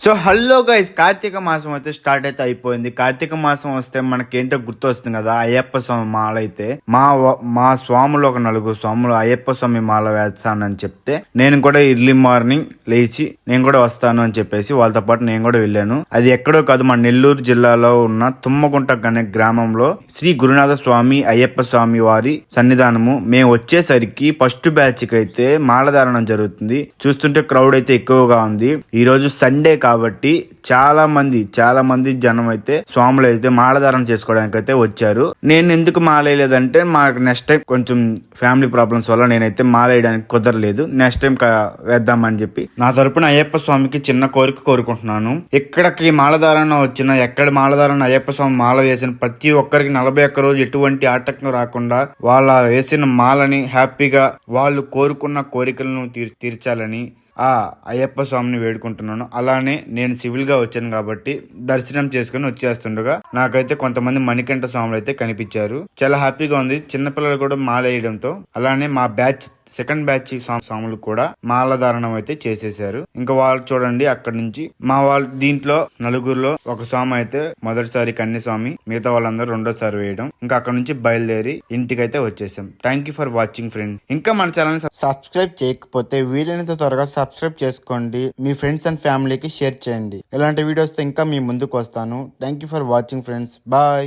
So hello guys, Karthika మాసం అయితే start అయితే అయిపోయింది. కార్తీక మాసం వస్తే మనకేంటో గుర్తు వస్తుంది కదా, అయ్యప్ప స్వామి మాల అయితే మా స్వాములు ఒక నలుగురు స్వాములు అయ్యప్ప స్వామి మాల వేస్తానని చెప్తే నేను కూడా ఎర్లీ మార్నింగ్ లేచి నేను కూడా వస్తాను అని చెప్పేసి వాళ్ళతో పాటు నేను కూడా వెళ్ళాను. అది ఎక్కడో కాదు, మన నెల్లూరు జిల్లాలో ఉన్న తుమ్మగుంట అనే గ్రామంలో శ్రీ గురునాథ స్వామి అయ్యప్ప స్వామి వారి సన్నిధానము. మేము వచ్చేసరికి ఫస్ట్ బ్యాచ్ కి అయితే మాలధారణం జరుగుతుంది. చూస్తుంటే క్రౌడ్ అయితే ఎక్కువగా ఉంది. ఈ రోజు సండే కాబట్టి చాలా మంది జనం అయితే స్వాములు అయితే మాలధారణ చేసుకోవడానికి అయితే వచ్చారు. నేను ఎందుకు మాల వేయలేదంటే మాకు నెక్స్ట్ టైం కొంచెం ఫ్యామిలీ ప్రాబ్లమ్స్ వల్ల నేనైతే మాల వేయడానికి కుదరలేదు. నెక్స్ట్ టైం వేద్దామని చెప్పి నా తరపున అయ్యప్ప స్వామికి చిన్న కోరిక కోరుకుంటున్నాను. ఇక్కడికి మాలధారణ వచ్చిన ఎక్కడ మాలధారణ అయ్యప్ప స్వామి మాల వేసిన ప్రతి ఒక్కరికి 41 రోజు ఎటువంటి ఆటంకం రాకుండా వాళ్ళ వేసిన మాలని హ్యాపీగా వాళ్ళు కోరుకున్న కోరికలను తీర్చాలని ఆ అయ్యప్ప స్వామిని వేడుకుంటున్నాను. అలానే నేను సివిల్ గా వచ్చాను కాబట్టి దర్శనం చేసుకుని వచ్చేస్తుండగా నాకైతే కొంతమంది మణికంఠ స్వాములు అయితే కనిపించారు. చాలా హ్యాపీగా ఉంది. చిన్నపిల్లలు కూడా మాల వేయడంతో. అలానే మా బ్యాచ్ సెకండ్ బ్యాచ్ స్వాములు కూడా మాలధారణం అయితే చేసేసారు. ఇంకా వాళ్ళు చూడండి అక్కడ నుంచి మా వాళ్ళు దీంట్లో నలుగురులో ఒక స్వామి అయితే మొదటిసారి కన్య స్వామి, మిగతా వాళ్ళందరూ రెండోసారి వేయడం. ఇంకా అక్కడ నుంచి బయలుదేరి ఇంటికైతే వచ్చేసాం. Thank you for watching friend. ఇంకా మన ఛానల్ సబ్స్క్రైబ్ చేయకపోతే వీలైనంత త్వరగా సబ్స్క్రైబ్ చేసుకోండి. మీ ఫ్రెండ్స్ అండ్ ఫ్యామిలీకి షేర్ చేయండి. ఇలాంటి వీడియోస్ తో ఇంకా మీ ముందుకు వస్తాను. Thank you for watching friends. Bye.